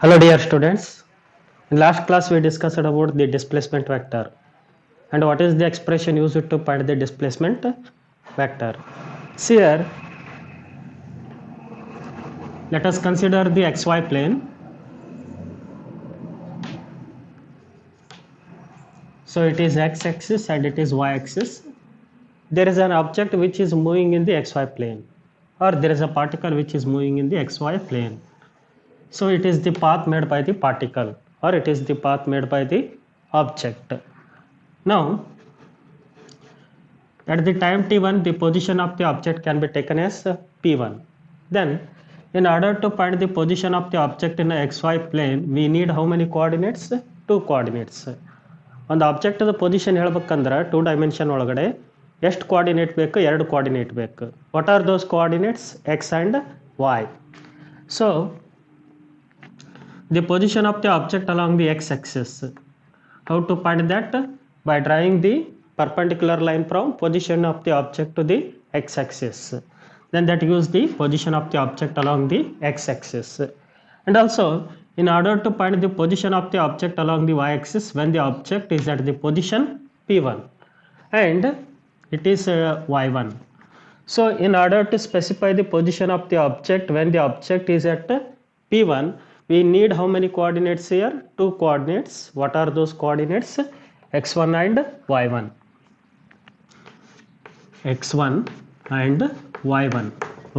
Hello dear students. In last class we discussed about the displacement vector and what is the expression used to find the displacement vector. See here, let us consider the xy plane. So it is x-axis and it is y-axis. There is an object which is moving in the xy plane, or there is a particle which is moving in the xy plane. So it is the path made by the particle, or it is the path made by the object. Now at the time t1 the position of the object can be taken as p1. Then in order to find the position of the object in a xy plane we need how many coordinates? Two coordinates. ಒಂದು ಆಬ್ಜೆಕ್ಟ್ದ position ಹೇಳ್ಬೇಕಂದ್ರೆ 2 dimension ಒಳಗಡೆ ಎಷ್ಟು coordinate ಬೇಕು? 2 coordinate ಬೇಕು. What are those coordinates? X and Y. So the position of the object along the x-axis. How to find that? By drawing the perpendicular line from position of the object to the x-axis. Then that gives the position of the object along the x-axis. And also in order to find the position of the object along the y-axis when the object is at the position p1 and it is y1. So in order to specify the position of the object when the object is at p1 we need how many coordinates here? Two coordinates. What are those coordinates? x1 and y1. x1 and y1.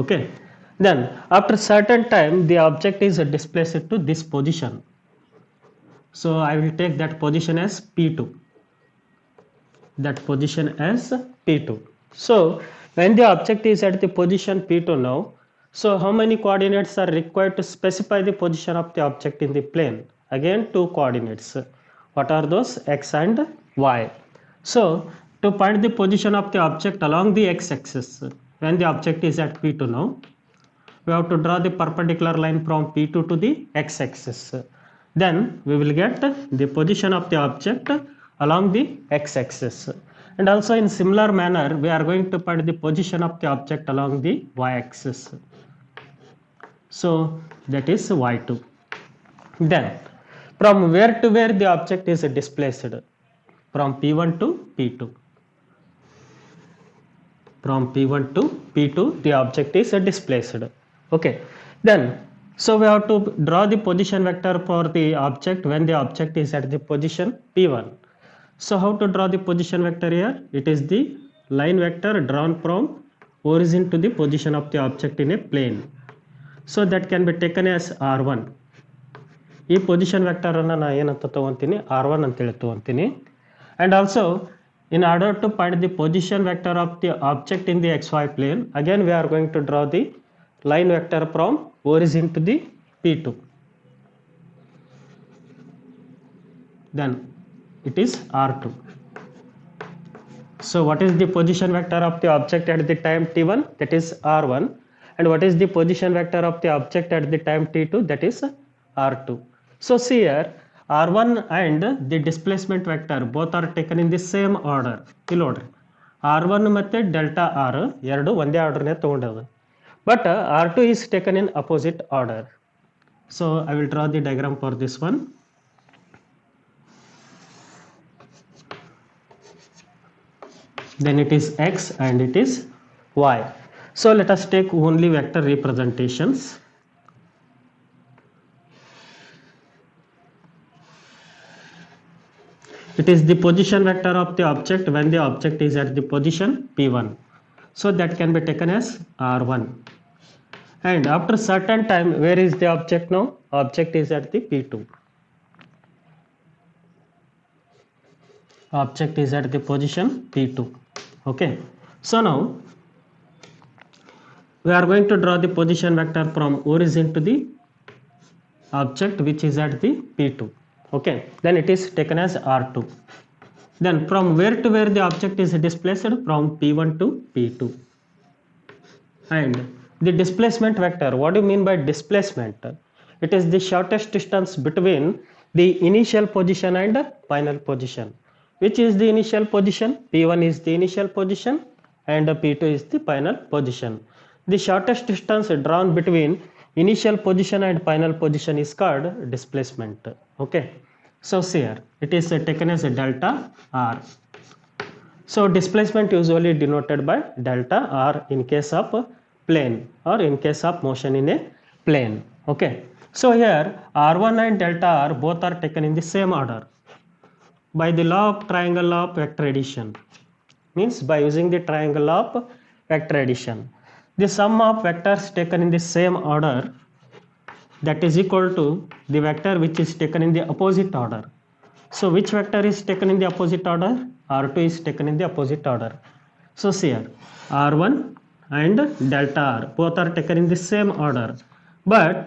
Okay. Then after certain time the object is displaced to this position. So I will take that position as p2. That position as p2. So when the object is at the position p2 now, so how many coordinates are required to specify the position of the object in the plane? Again two coordinates. What are those? X and y. So to find the position of the object along the x-axis when the object is at p2 now, we have to draw the perpendicular line from p2 to the x-axis. Then we will get the position of the object along the x-axis. And also in similar manner we are going to find the position of the object along the y-axis. So that is y2. Then from where to where the object is displaced? From p1 to p2. From p1 to p2 the object is displaced. Okay. Then so we have to draw the position vector for the object when the object is at the position p1. So how to draw the position vector here? It is the line vector drawn from origin to the position of the object in a plane. So that can be taken as r1. ಈ position vector ಅನ್ನು ನಾನು ಏನಂತ ತಗೊಂತೀನಿ? r1 ಅಂತೇಳಿ ತಗೊಂತೀನಿ. And also in order to find the position vector of the object in the xy plane, again we are going to draw the line vector from origin to the p2. Then it is r2. So what is the position vector of the object at the time t1? That is r1. And what is the position vector of the object at the time t2? That is r2. So see here, r1 and the displacement vector both are taken in the same order. ಇಲ್ಲಿ ನೋಡ್ರಿ, r1 ಮತ್ತೆ delta r ಎರಡು ಒಂದೇ ಆರ್ಡರ್ನೇ ತಗೊಂಡದ. But r2 is taken in opposite order. So I will draw the diagram for this one. Then it is x and it is y. So let us take only vector representations. It is the position vector of the object when the object is at the position p1. So that can be taken as r1. And after certain time where is the object now? Object is at the p2. Object is at the position p2. Okay. So now we are going to draw the position vector from origin to the object which is at the p2. Okay. Then it is taken as r2. Then from where to where the object is displaced? From p1 to p2. And the displacement vector, what do you mean by displacement? It is the shortest distance between the initial position and final position. Which is the initial position? p1 is the initial position and p2 is the final position. The shortest distance drawn between initial position and final position is called displacement. Okay, so here it is taken as a delta r. So displacement usually denoted by delta r in case of plane or in case of motion in a plane. Okay, so here r1 and delta r both are taken in the same order by the law of triangle of vector addition, means by using the triangle of vector addition. The sum of vectors taken in the same order, that is equal to the vector which is taken in the opposite order. So which vector is taken in the opposite order? R2 is taken in the opposite order. So see here R1 and delta R both are taken in the same order, but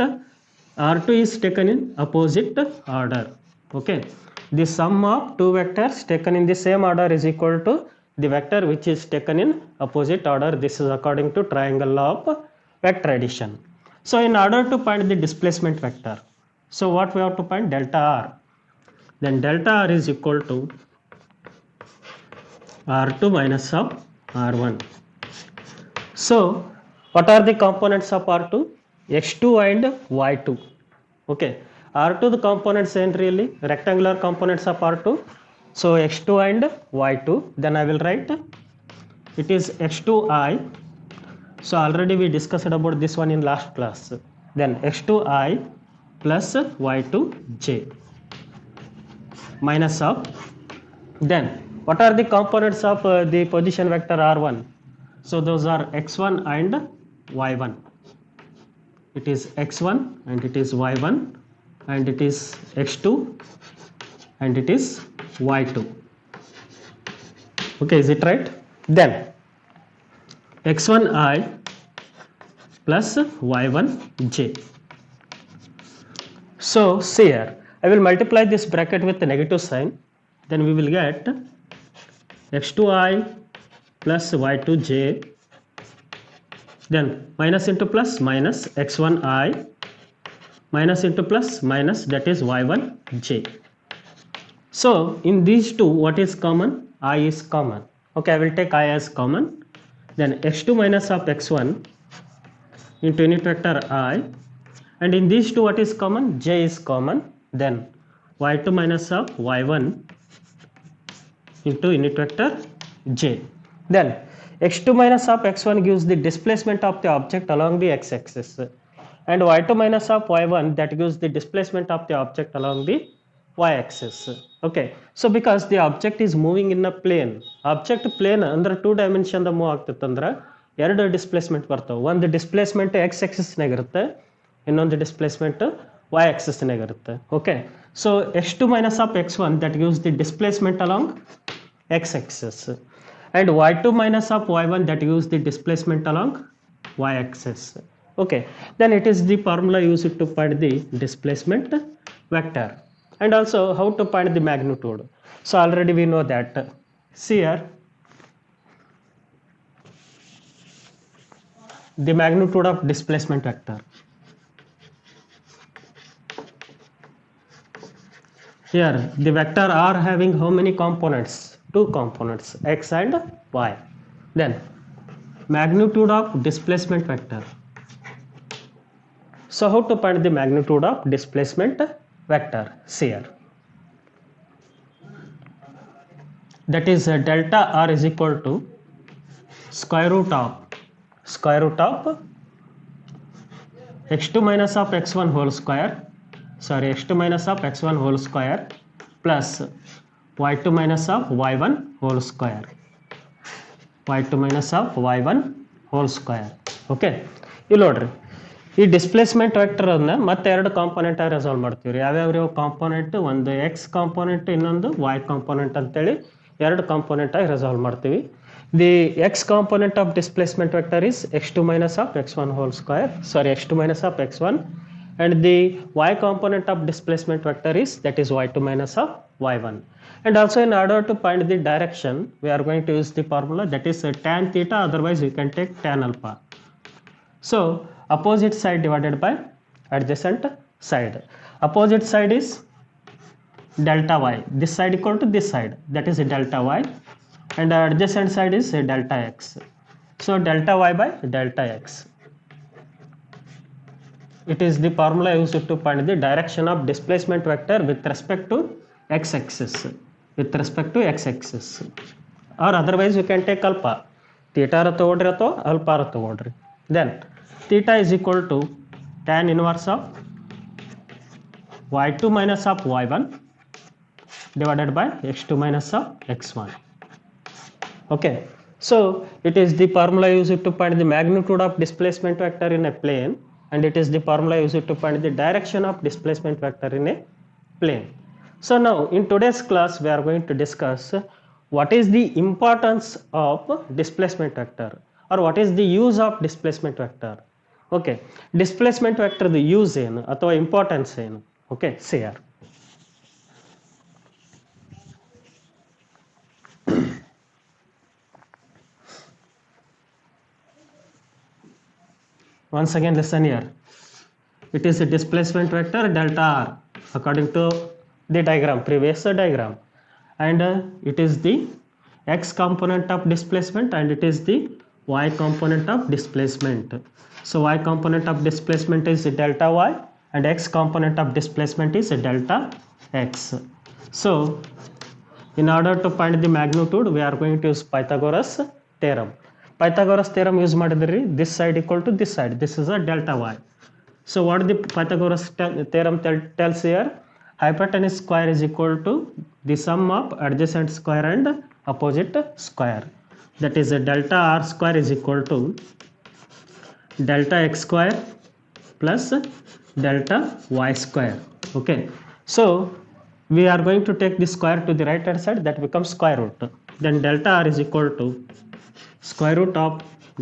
R2 is taken in opposite order. Okay, the sum of two vectors taken in the same order is equal to the vector which is taken in opposite order. This is according to triangle law of vector addition. So in order to find the displacement vector, so what we have to find? Delta R. Then delta R is equal to R2 minus of R1. So what are the components of R2? X2 and Y2. Okay, R2 the components and really rectangular components of R2. So X2 and Y2. Then I will write it is X2I. So already we discussed about this one in last class. Then X2I plus Y2J minus of, then what are the components of the position vector R1? So those are X1 and Y1. It is X1 and it is Y1 and it is X2 and it is Y2. Okay, is it right? Then X1I plus Y1J. So see here, I will multiply this bracket with the negative sign, then we will get X2I plus Y2J, then minus into plus minus X1I minus into plus minus, that is Y1J. So in these two, what is common? I is common. Okay, I will take I as common. Then X2 minus of X1 into unit vector I, and in these two what is common? J is common. Then Y2 minus of Y1 into unit vector J. Then X2 minus of X1 gives the displacement of the object along the x-axis, and Y2 minus of Y1 that gives the displacement of the object along the y-axis. Okay, so because the object is moving in a plane, object plane under 2 dimension move ಆಗ್ತಿತ್ತಂದ್ರೆ ಎರಡು displacement ಬರ್ತವೆ. ಒಂದು displacement X ಆಕ್ಸಿಸ್ನಾಗ ಇರುತ್ತೆ, ಇನ್ನೊಂದು displacement y ಆಕ್ಸಿಸ್ನಾಗ ಇರುತ್ತೆ. Okay, so x2 minus of x1 that gives the displacement along x axis, and y2 minus of y1 that gives the displacement along y axis. Okay, then it is the formula used to find the displacement vector, and also how to find the magnitude. So already we know that. See here, the magnitude of displacement vector. Here the vector R having how many components? 2 components, x and y. Then magnitude of displacement vector. So how to find the magnitude of displacement vector? See here, that is delta R is equal to square root of x2 minus of x1 whole square, x2 minus of x1 whole square plus y2 minus of y1 whole square, y2 minus of y1 whole square. Okay, ಇಲ್ಲಿ ನೋಡ್ರಿ, ಈ displacement vector ಅನ್ನ ಮತ್ತೆ ಎರಡು component ಆಗಿ resolve ಮಾಡ್ತೀವಿ. ಯಾವ್ಯಾವ component? ಒಂದು ಎಕ್ಸ್ ಕಾಂಪೊನೆಂಟ್, ಇನ್ನೊಂದು ವೈ ಕಾಂಪೊನೆಂಟ್ ಅಂತೇಳಿ ಎರಡು ಕಾಂಪೊನೆಂಟ್ ಆಗಿ ರೆಸಾಲ್ವ್ ಮಾಡ್ತೀವಿ. The x component of displacement vector is x2 minus of x1 whole square, x2 minus of x1, and the y component of displacement vector is, that is y2 minus of y1. And also in order to find the direction, we are going to use the formula, that is tan theta, otherwise we can take tan alpha. So opposite side divided by adjacent side. Opposite side is delta y, this side equal to this side, that is delta y, and adjacent side is delta x. So delta y by delta x. it is the formula used to find the direction of displacement vector with respect to x-axis, with respect to x-axis, or otherwise you can take alpha, theta ತಗೊಂಡ್ರಿ ಅಥವಾ alpha ತಗೊಂಡ್ರಿ. Then theta is equal to tan inverse of y2 minus of y1 divided by x2 minus of x1. Okay, so it is the formula used to find the magnitude of displacement vector in a plane, and it is the formula used to find the direction of displacement vector in a plane. So now in today's class we are going to discuss what is the importance of displacement vector, or what is the use of displacement vector. Okay, displacement vector the use ಏನು ಅಥವಾ importance ಏನು. Okay, see here. Once again listen here. It is a displacement vector delta r according to the diagram, previous diagram, and it is the x component of displacement and it is the y component of displacement. So y component of displacement is delta y and x component of displacement is delta x. So in order to find the magnitude we are going to use Pythagoras theorem. Pythagoras theorem use ಮಾಡಿದ್ರಿ, this side equal to this side, this is a delta y. So what the Pythagoras theorem tells here, hypotenuse square is equal to the sum of adjacent square and opposite square, that is a delta r square is equal to delta x square plus delta y square. Okay, so we are going to take the square to the right hand side, that becomes square root, then delta r is equal to square root of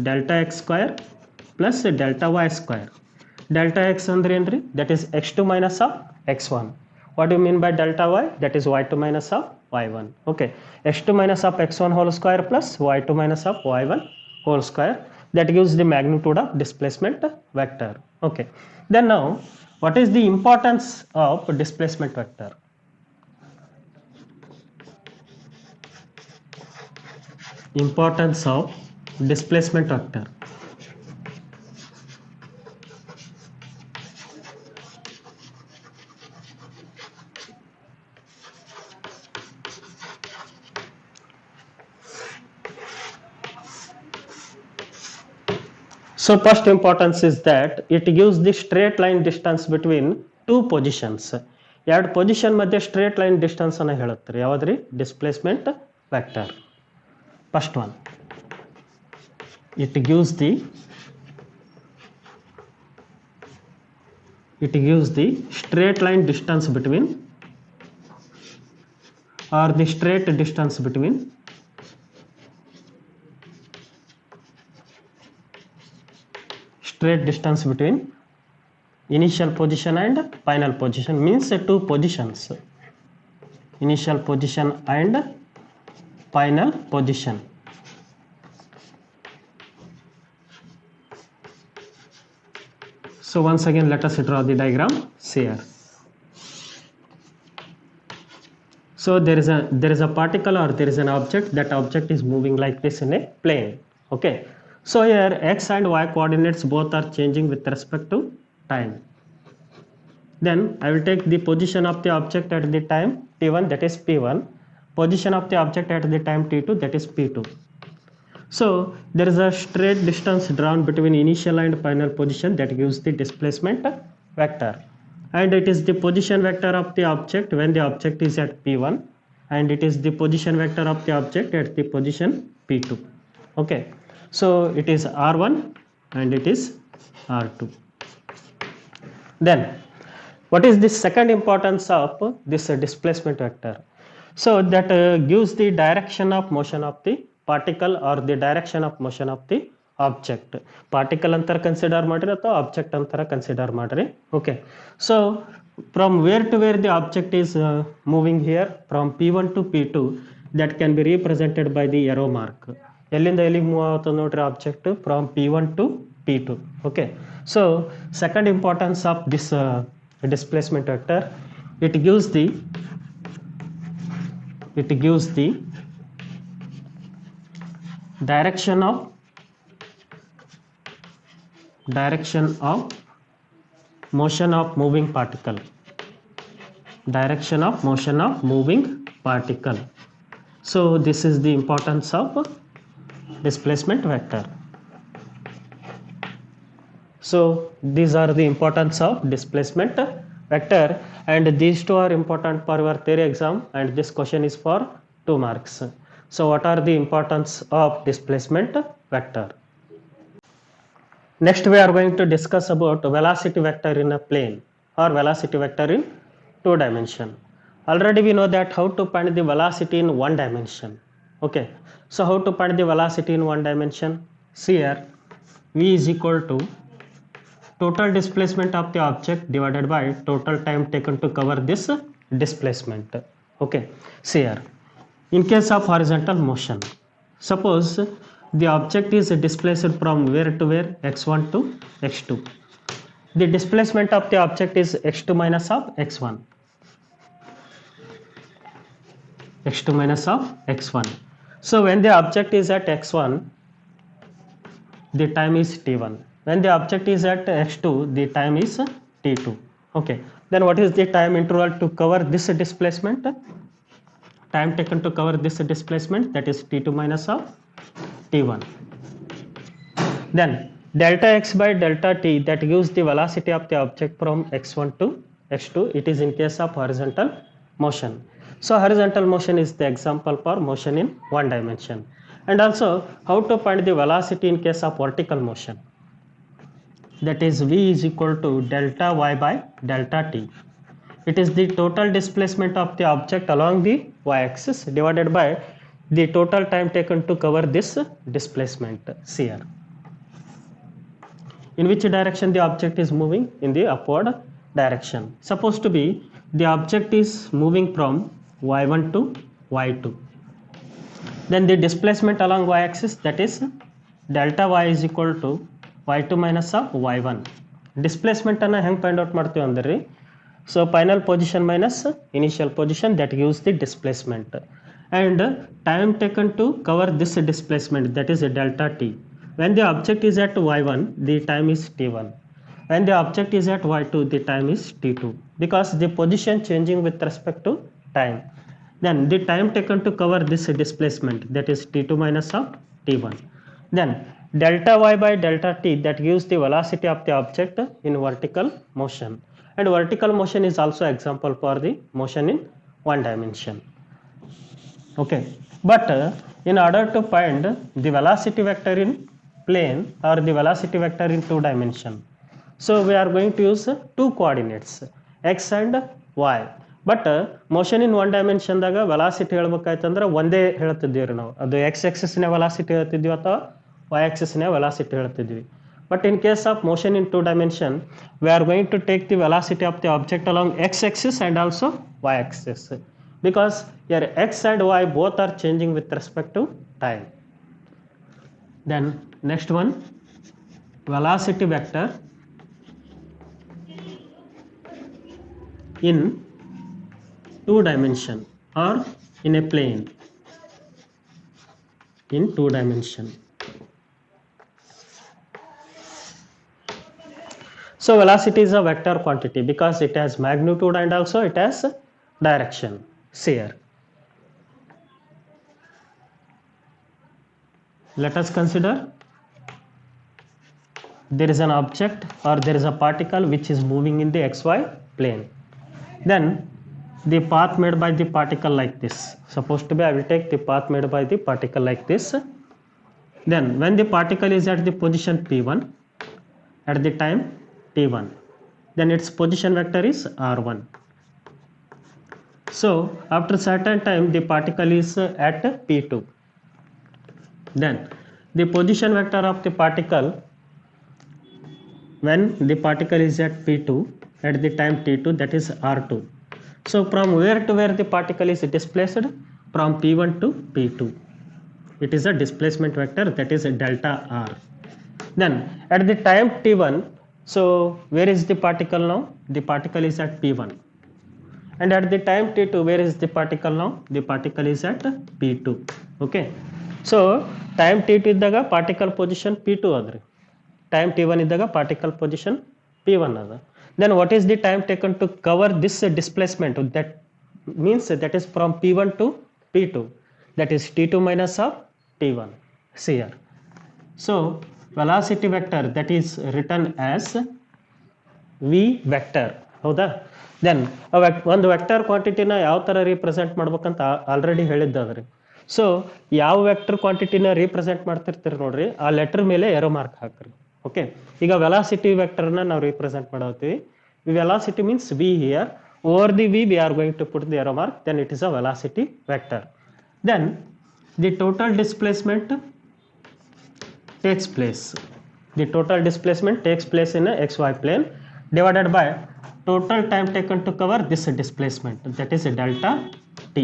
delta x square plus delta y square. Delta x ಅಂದ್ರೆ ಏನ್ರಿ, that is x2 minus of x1. What do you mean by delta y? That is y2 minus of y1. Okay, x2 minus of x1 whole square plus y2 minus of y1 whole square, that gives the magnitude of displacement vector. Okay, then now what is the importance of displacement vector? Importance of displacement vector. So first importance is that it gives the straight line distance between two positions. ಎರಡು position ಮಧ್ಯೆ straight line distance ಅನ್ನು ಹೇಳುತ್ತೆ, ಯಾವ್ದ್ರಿ, displacement vector. First one, it gives the straight line distance between, or the straight distance between initial position and final position, means two positions, initial position and final position. So once again let us draw the diagram. See here. So there is a particle or there is an object, that object is moving like this in a plane. Okay, so here x and y coordinates both are changing with respect to time. Then I will take the position of the object at the time t1, that is p1, position of the object at the time t2, that is p2. So there is a straight distance drawn between initial and final position, that gives the displacement vector, and it is the position vector of the object when the object is at p1, and it is the position vector of the object at the position p2. Okay, so it is r1 and it is r2. Then what is the second importance of this displacement vector? So that gives the direction of motion of the particle or the direction of motion of the object. Particle ಅಂತರ consider ಮಾಡ್ರಿ ಅಥವಾ object ಅಂತರ consider ಮಾಡ್ರಿ. Okay, so from where to where the object is moving here, from p1 to p2, that can be represented by the arrow mark. ಎಲ್ಲಿಂದ ಎಲ್ಲಿಗೆ move ಆಗುತ್ತದೆ ನೋಡ್ರಿ object, from p1 to p2. Okay, so second importance of this displacement vector, it gives the direction of motion of moving particle, direction of motion of moving particle. So this is the importance of displacement vector. So these are the importance of displacement vector, and these two are important for your theory exam, and this question is for 2 marks. So what are the importance of displacement vector? Next we are going to discuss about velocity vector in a plane or velocity vector in 2 dimension. Already we know that how to find the velocity in 1 dimension. Okay, so how to find the velocity in 1 dimension? See here, v is equal to total displacement of the object divided by total time taken to cover this displacement. Okay, see here, in case of horizontal motion, suppose the object is displaced from where to where, x1 to x2. The displacement of the object is x2 minus of x1, x2 minus of x1. So when the object is at x1, the time is t1. When the object is at x2, the time is t2. Okay, then what is the time interval to cover this displacement? Time taken to cover this displacement, that is t2 minus of t1. Then delta x by delta t, that gives the velocity of the object from x1 to x2. It is in case of horizontal motion. So horizontal motion is the example for motion in 1 dimension. And also how to find the velocity in case of vertical motion? That is v is equal to delta y by delta t. It is the total displacement of the object along the y-axis divided by the total time taken to cover this displacement. See here, in which direction the object is moving? In the upward direction. Suppose to be the object is moving from y1 to y2. Then the displacement along y-axis, that is delta y is equal to y2 minus of y1. Displacement ಅನ್ನು ಹೆಂಗೆ find out ಮಾಡ್ತೀವಿ ಅಂದ್ರೆ, so final position minus initial position, that gives the displacement, and time taken to cover this displacement, that is delta t. When the object is at y1, the time is t1. When the object is at y2, the time is t2, because the position changing with respect to time. Then the time taken to cover this displacement, that is t2 minus of t1. Then delta y by delta t, that gives the velocity of the object in vertical motion. And vertical motion is also example for the motion in 1 dimension. Okay, but in order to find the velocity vector in plane or the velocity vector in 2 dimension, so we are going to use 2 coordinates, x and y. But motion in 1 dimension ದಾಗ velocity ಹೇಳಬೇಕಾಯ್ತಂದ್ರೆ ಒಂದೇ ಹೇಳ್ತಿದ್ದೀವಿ ನಾವು, ಅದು x axis ನ velocity ಹೇಳ್ತಿದ್ವಿ ಅಥವಾ y axis ನ velocity ಹೇಳ್ತಿದ್ವಿ. But in case of motion in 2 dimension, we are going to take the velocity of the object along x axis and also y axis, because here x and y both are changing with respect to time. Then next one, velocity vector in 2 dimension or in a plane in 2 dimension. So velocity is a vector quantity because it has magnitude and also it has direction. See here, let us consider there is an object or there is a particle which is moving in the xy plane. Then the path made by the particle like this, supposed to be, I will take the path made by the particle like this. Then when the particle is at the position p1 at the time t1, then its position vector is r1. So after certain time the particle is at p2, then the position vector of the particle when the particle is at p2 at the time t2, that is r2. So from where to where the particle is displaced? From p1 to p2. It is a displacement vector, that is delta r. Then at the time t1, so where is the particle now? The particle is at p1. And at the time t2, where is the particle now? The particle is at p2. Okay, so time t2 ಇದ್ದಾಗ particle position p2 ಆದ್ರೆ, time t1 ಇದ್ದಾಗ particle position p1 ಅದ. Then what is the time taken to cover this displacement? That means that is from P1 to P2. That is T2 minus of T1. See here. So velocity vector that is written as V vector. ಹೌದಾ? Then ಒಂದು vector ಕ್ವಾಂಟಿಟಿನ ಯಾವ ಥರ represent ಮಾಡ್ಬೇಕಂತ already ಹೇಳಿದ್ದಾದ್ರಿ. So ಯಾವ vector ಕ್ವಾಂಟಿಟಿನ represent ಮಾಡ್ತಿರ್ತೀರಿ ನೋಡ್ರಿ, ಆ ಲೆಟರ್ ಮೇಲೆ ಏರೋ ಮಾರ್ಕ್ ಹಾಕ್ರಿ. ಓಕೆ, ಈಗ ವೆಲಾಸಿಟಿ ವೆಕ್ಟರ್ನ ನಾವು ರೀಪ್ರೆಸೆಂಟ್ ಮಾಡತ್ತೀವಿ. Velocity means V here, over the we are going to put the arrow mark, then it is a velocity vector. Then the total displacement takes place. The total displacement takes place in a xy plane divided by total time taken to cover this displacement, that is delta t.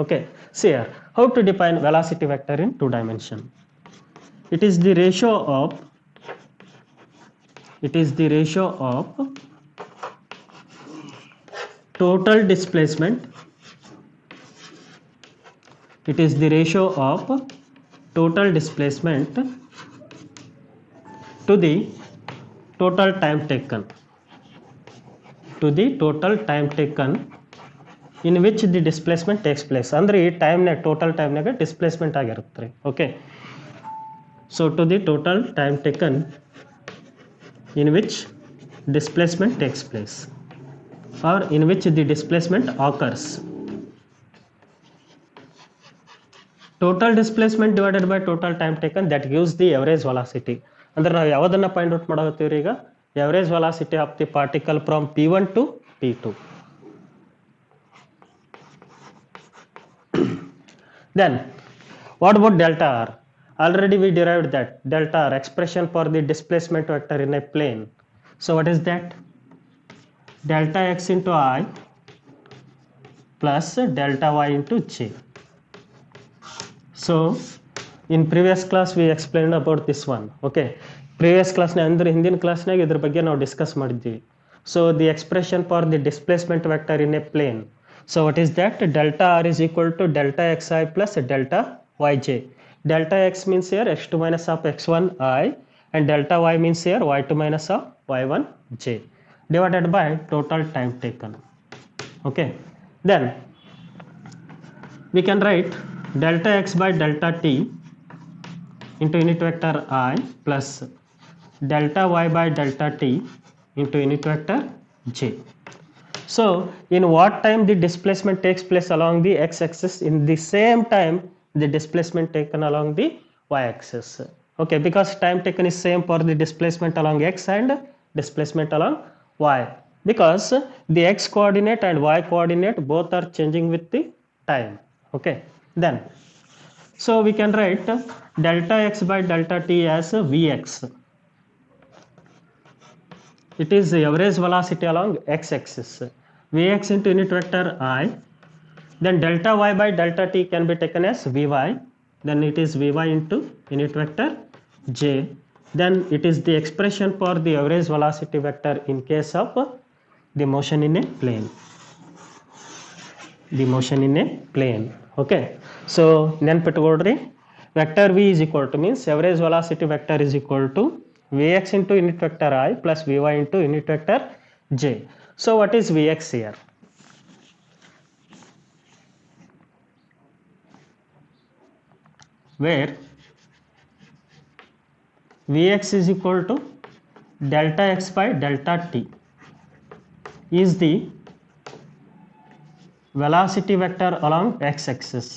Okay, see here how to define velocity vector in two dimension. It is the ratio of total displacement. It is the ratio of total displacement to the total time taken, in which the displacement takes place. ಅಂದ್ರೆ ಈ ಟೈಮ್ನಾಗ total ಟೈಮ್ನಾಗ displacement ಆಗಿರುತ್ತೆ ರೀ. Okay, so to the total time taken in which displacement takes place or in which the displacement occurs. Total displacement divided by total time taken that gives the average velocity. ಅಂದ್ರೆ ನಾವು ಯಾವುದನ್ನ find out ಮಾಡತ್ತೀವಿ ಈಗ, average velocity of the particle from P1 to P2. Then what about delta r? Already we derived that delta r, expression for the displacement vector in a plane. So what is that? Delta x into I plus delta y into j. So in previous class we explained about this one. Okay, previous class ಅಂದ್ರೆ ಹಿಂದಿನ ಕ್ಲಾಸ್ನಾಗ ಇದ್ರ ಬಗ್ಗೆ ನಾವು discuss ಮಾಡಿದ್ವಿ. So the expression for the displacement vector in a plane, so what is that? Delta r is equal to delta xi plus delta yj. Delta x means here x2 minus of x1 I, and delta y means here y2 minus of y1 j, divided by total time taken. Okay, then we can write delta x by delta t into unit vector I plus delta y by delta t into unit vector j. So in what time the displacement takes place along the x-axis, in the same time the displacement taken along the y-axis. Okay, because time taken is same for the displacement along x and displacement along y, because the x coordinate and y coordinate both are changing with the time. Okay, then so we can write delta x by delta t as Vx. It is the average velocity along x-axis. Vx into unit vector I. Then delta y by delta t can be taken as Vy. Then it is Vy into unit vector j. Then it is the expression for the average velocity vector in case of the motion in a plane. Okay, so ನೆನ್ಪಿಟ್ಕೊಳ್ರಿ, vector v is equal to means average velocity vector is equal to Vx into unit vector I plus Vy into unit vector j. So what is Vx here? Where Vx is equal to delta x by delta t is the velocity vector along x-axis,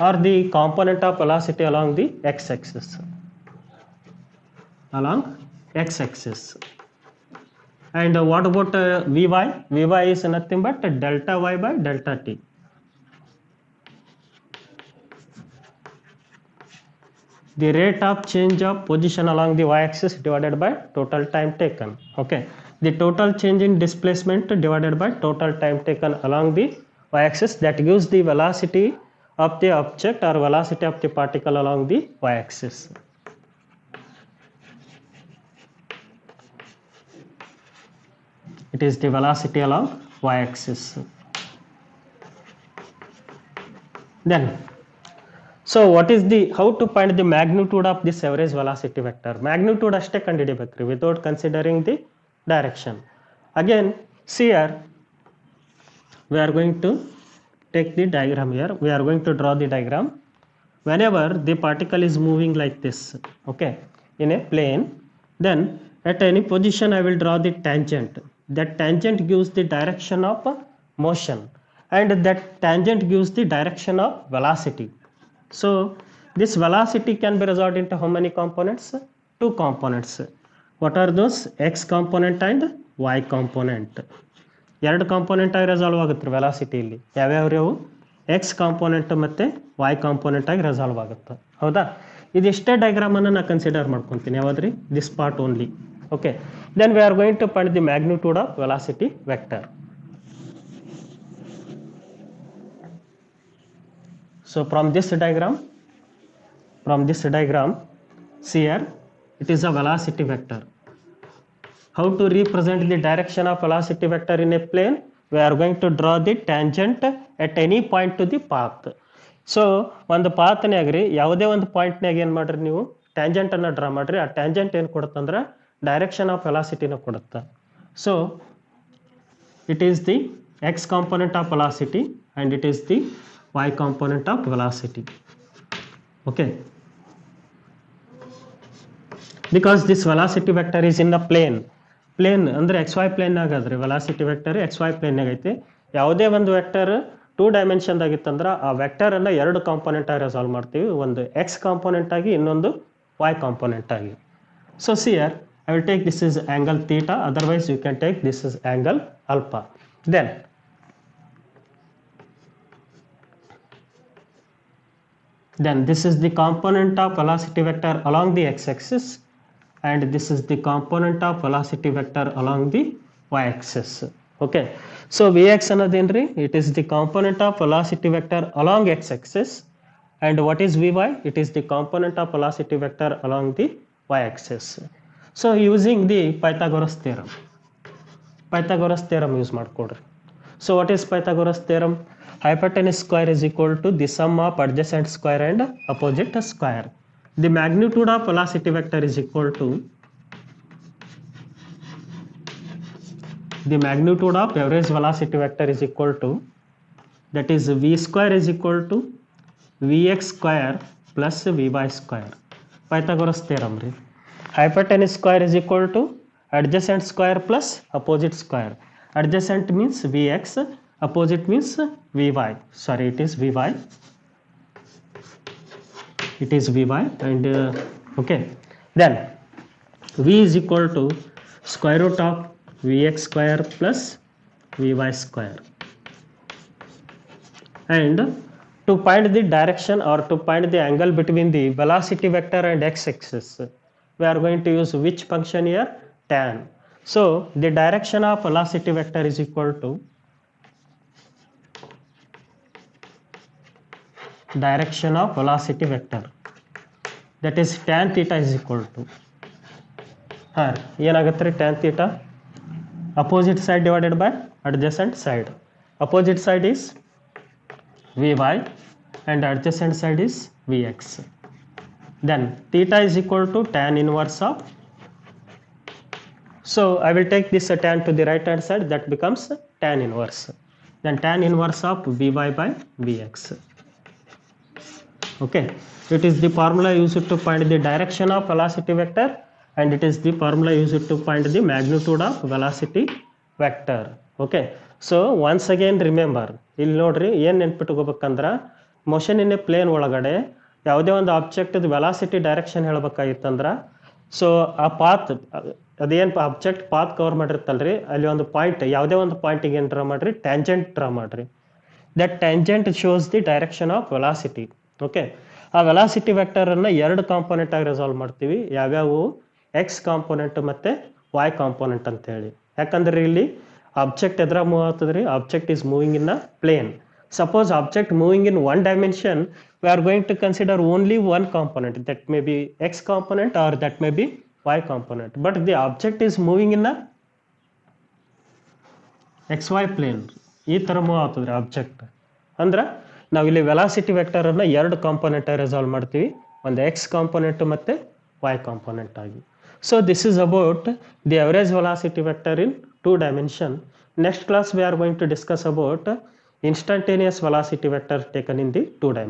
or the component of velocity along the x-axis. And what about Vy? Vy is nothing but delta y by delta t. The rate of change of position along the y-axis divided by total time taken. Okay, the total change in displacement divided by total time taken along the y-axis, that gives the velocity of the object or velocity of the particle along the y-axis. It is the velocity along y-axis. Then so what is the how to find the magnitude of this average velocity vector? Magnitude ಅಷ್ಟೇ ಕಂಡುಹಿಡಿಬೇಕ್ರಿ without considering the direction. Again see here we are going to take the diagram here. We are going to draw the diagram. Whenever the particle is moving like this, okay, in a plane, then at any position I will draw the tangent. That tangent gives the direction of motion, and that tangent gives the direction of velocity. So this velocity can be resolved into how many components? Two components. What are those? X component and y component. ಎರಡು component ಆಗಿ resolve ಆಗುತ್ತೆ ವೆಲಾಸಿಟಿಯಲ್ಲಿ. ಯಾವ್ಯಾವ್ಯಾವು? X component ಮತ್ತು Y component ಆಗಿ resolve ಆಗುತ್ತೆ. ಹೌದಾ? ಇದಿಷ್ಟೇ ಡಯಾಗ್ರಾಮನ್ನು ನಾನು ಕನ್ಸಿಡರ್ ಮಾಡ್ಕೊತೀನಿ. ಯಾವ್ದ್ರಿ? This part only. Okay, then we are going to find the magnitude of velocity vector. So from this diagram, see here, it is a velocity vector. How to represent the direction of velocity vector in a plane? We are going to draw the tangent at any point to the path. So ಒಂದು ಪಾತ್ನಾಗ್ರಿ ಯಾವುದೇ ಒಂದು ಪಾಯಿಂಟ್ನಾಗ ಏನು ಮಾಡ್ರಿ ನೀವು ಟ್ಯಾಂಜೆಂಟನ್ನು draw ಮಾಡಿರಿ. ಆ tangent ಏನು ಕೊಡುತ್ತಂದ್ರೆ direction of ವೆಲಾಸಿಟಿನ ಕೊಡುತ್ತೆ. So it is the X component of velocity and it is the Y component of velocity. Okay, because this velocity vector is in the plane ಅಂದರೆ ಎಕ್ಸ್ ವೈ ಪ್ಲೇನ್ನಾಗ ಅದ್ರಿ velocity vector X Y ಪ್ಲೇನ್ನಾಗ ಐತಿ. ಯಾವುದೇ ಒಂದು vector 2 ಡೈಮೆನ್ಷನ್ದಾಗಿತ್ತಂದ್ರೆ ಆ ವೆಕ್ಟರನ್ನು 2 component ಆಗಿ resolve ಮಾಡ್ತೀವಿ, ಒಂದು ಎಕ್ಸ್ ಕಾಂಪೋನೆಂಟ್ ಆಗಿ ಇನ್ನೊಂದು ವೈ ಕಾಂಪೋನೆಂಟ್ ಆಗಿ. So see here I will take this is angle theta, otherwise you can take this is angle alpha. Then this is the component of velocity vector along the x-axis, and this is the component of velocity vector along the y-axis. Okay, so Vx another, it is the component of velocity vector along x-axis, and what is Vy? It is the component of velocity vector along the y-axis. So using the Pythagoras theorem use ಮಾಡ್ಕೊಡ್ರಿ. So what is Pythagoras theorem? Hypotenuse square is equal to the sum of adjacent square and opposite square. The magnitude of velocity vector is equal to the magnitude of average velocity vector is equal to, that is v square is equal to vx square plus vy square. Pythagoras theorem re. Hypotenuse square is equal to adjacent square plus opposite square. Adjacent means vx, opposite means vy. Sorry, it is vy. And okay, then v is equal to square root of vx square plus vy square. And to find the direction or to find the angle between the velocity vector and x-axis, we are going to use which function here? Tan. So the direction of velocity vector is equal to direction of velocity vector, that is tan theta is equal to ಏನಾಗುತ್ತೆ ರೀ tan theta? Opposite side divided by adjacent side. Opposite side is vy and adjacent side is vx. Then theta is equal to tan inverse of, so I will take this tan to the right hand side, that becomes tan inverse. Then tan inverse of vy by vx. Okay, it is the formula used to find the direction of velocity vector, and it is the formula used to find the magnitude of velocity vector. Okay, so once again remember, ಇಲ್ಲಿ ನೋಡ್ರಿ ಏನು ನೆನ್ಪಿಟ್ಕೋಬೇಕಂದ್ರೆ motion in a plane ಒಳಗಡೆ ಯಾವುದೇ ಒಂದು object velocity direction ಹೇಳ್ಬೇಕಾಗಿತ್ತಂದ್ರೆ, so ಆ path ಅದೇನು object path cover ಮಾಡಿರ್ತಲ್ರಿ, ಅಲ್ಲಿ ಒಂದು ಪಾಯಿಂಟ್ ಯಾವುದೇ ಒಂದು ಪಾಯಿಂಟಿಗೆ ಏನು ಡ್ರಾ ಮಾಡಿರಿ? ಟ್ಯಾಂಜೆಂಟ್ ಡ್ರಾ ಮಾಡಿರಿ. That tangent shows the direction of velocity. Okay, ಆ ವೆಲಾಸಿಟಿ ವೆಕ್ಟರನ್ನು 2 ಕಾಂಪೋನೆಂಟ್ ಆಗಿ ರೆಸಾಲ್ವ್ ಮಾಡ್ತೀವಿ. ಯಾವ್ಯಾವು? ಎಕ್ಸ್ ಕಾಂಪೋನೆಂಟ್ ಮತ್ತು ವೈ ಕಾಂಪೋನೆಂಟ್ ಅಂತೇಳಿ. ಯಾಕಂದ್ರೆ ಇಲ್ಲಿ ಆಬ್ಜೆಕ್ಟ್ ಎದ್ರ ಮೂವ್ ಆಗ್ತದ್ರಿ? Object is moving in a plane. Suppose object moving in one dimension, we are going to consider only one component, that may be x component or that may be y component. But the object is moving in a xy plane. ಈ ಥರ move ಆಗ್ತದ್ರಿ object. ಅಂದ್ರೆ ನಾವಿಲ್ಲಿ velocity ವೆಕ್ಟರನ್ನು ಎರಡು component resolve ಮಾಡ್ತೀವಿ, ಒಂದು X component ಮತ್ತು Y component ಆಗಿ. So this is about the average velocity vector in 2 dimension. Next class we are going to discuss about instantaneous velocity vector taken in the 2 dimension.